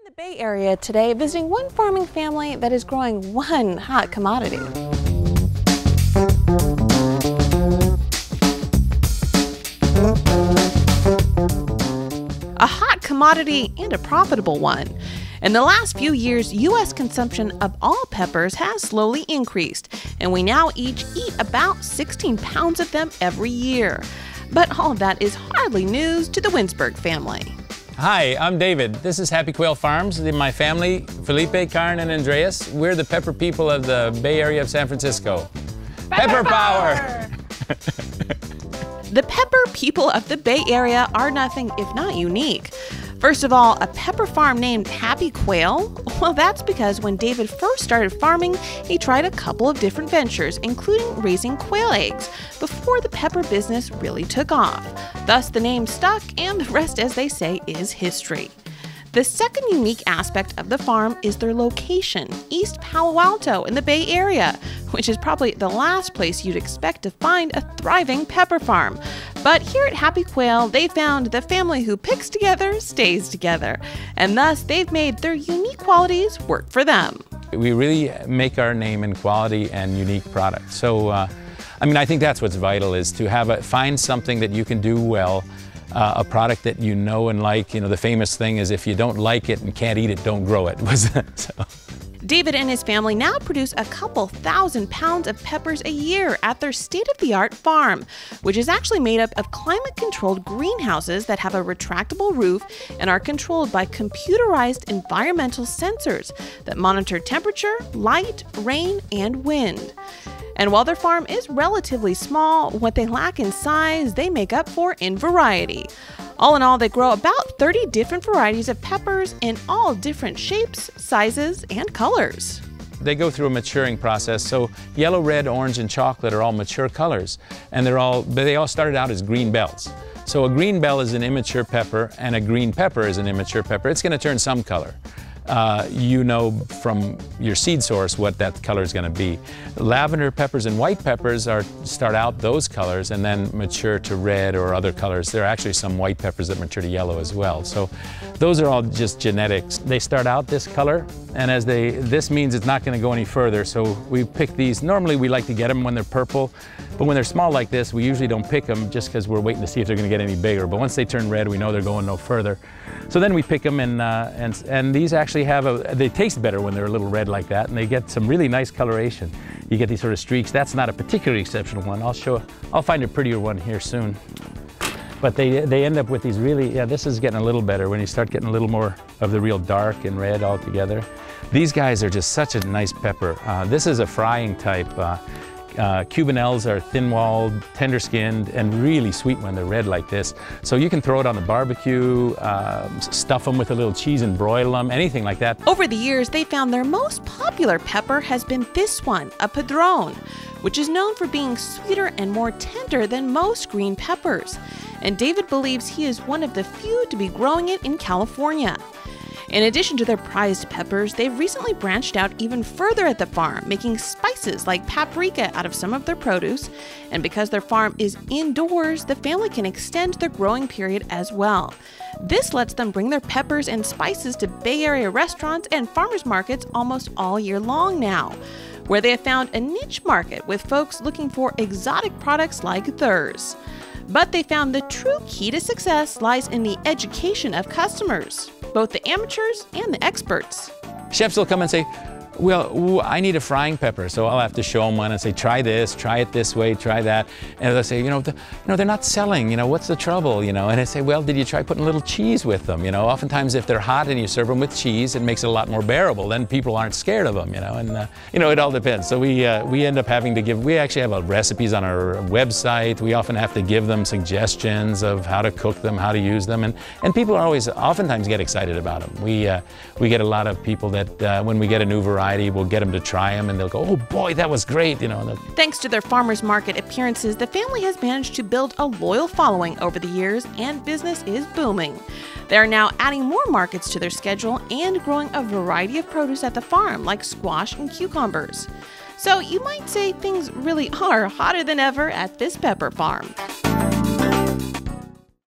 the Bay Area today, visiting one farming family that is growing one hot commodity. A hot commodity and a profitable one. In the last few years, U.S. consumption of all peppers has slowly increased, and we now each eat about 16 pounds of them every year. But all of that is hardly news to the Winsberg family. Hi, I'm David. This is Happy Quail Farms. My family, Felipe, Karen, and Andreas, we're the pepper people of the Bay Area of San Francisco. Pepper power! The pepper people of the Bay Area are nothing if not unique. First of all, a pepper farm named Happy Quail? Well, that's because when David first started farming, he tried a couple of different ventures, including raising quail eggs, before the pepper business really took off. Thus, the name stuck, and the rest, as they say, is history. The second unique aspect of the farm is their location, East Palo Alto in the Bay Area, which is probably the last place you'd expect to find a thriving pepper farm. But here at Happy Quail, they found the family who picks together stays together, and thus they've made their unique qualities work for them. We really make our name in quality and unique products. So, I think that's what's vital, is to find something that you can do well. A product that you know and like. You know, the famous thing is, if you don't like it and can't eat it, don't grow it. So. David and his family now produce a couple thousand pounds of peppers a year at their state-of-the-art farm, which is actually made up of climate-controlled greenhouses that have a retractable roof and are controlled by computerized environmental sensors that monitor temperature, light, rain, and wind. And while their farm is relatively small, what they lack in size, they make up for in variety. All in all, they grow about 30 different varieties of peppers in all different shapes, sizes, and colors. They go through a maturing process. So yellow, red, orange, and chocolate are all mature colors. And they all started out as green bells. So a green bell is an immature pepper, and a green pepper is an immature pepper. It's going to turn some color. You know from your seed source what that color is going to be. Lavender peppers and white peppers start out those colors and then mature to red or other colors. There are actually some white peppers that mature to yellow as well. So those are all just genetics. They start out this color, and this means it's not going to go any further. So we pick these. Normally we like to get them when they're purple, but when they're small like this, we usually don't pick them just because we're waiting to see if they're going to get any bigger. But once they turn red, we know they're going no further. So then we pick them, and these actually they taste better when they're a little red like that, and they get some really nice coloration. You get these sort of streaks. That's not a particularly exceptional one. I'll find a prettier one here soon. But they end up with these really, this is getting a little better when you start getting a little more of the real dark and red all together. These guys are just such a nice pepper. This is a frying type. Cubanelles are thin-walled, tender-skinned, and really sweet when they're red like this. So you can throw it on the barbecue, stuff them with a little cheese and broil them, anything like that. Over the years, they found their most popular pepper has been this one, a padron, which is known for being sweeter and more tender than most green peppers. And David believes he is one of the few to be growing it in California. In addition to their prized peppers, they've recently branched out even further at the farm, making spices like paprika out of some of their produce. And because their farm is indoors, the family can extend their growing period as well. This lets them bring their peppers and spices to Bay Area restaurants and farmers markets almost all year long now, where they have found a niche market with folks looking for exotic products like theirs. But they found the true key to success lies in the education of customers, both the amateurs and the experts. Chefs will come and say, well, I need a frying pepper, so I'll have to show them one and say, try this, try it this way, try that. And they'll say, they're not selling, what's the trouble, And I say, well, did you try putting a little cheese with them? Oftentimes if they're hot and you serve them with cheese, it makes it a lot more bearable. Then people aren't scared of them, and it all depends. So we end up having to we actually have recipes on our website. We often have to give them suggestions of how to cook them, how to use them, and people oftentimes get excited about them. We get a lot of people that when we get a new variety, we'll get them to try them, and they'll go, oh boy, that was great, Thanks to their farmers market appearances, the family has managed to build a loyal following over the years, and business is booming. They are now adding more markets to their schedule and growing a variety of produce at the farm, like squash and cucumbers. So you might say things really are hotter than ever at this pepper farm.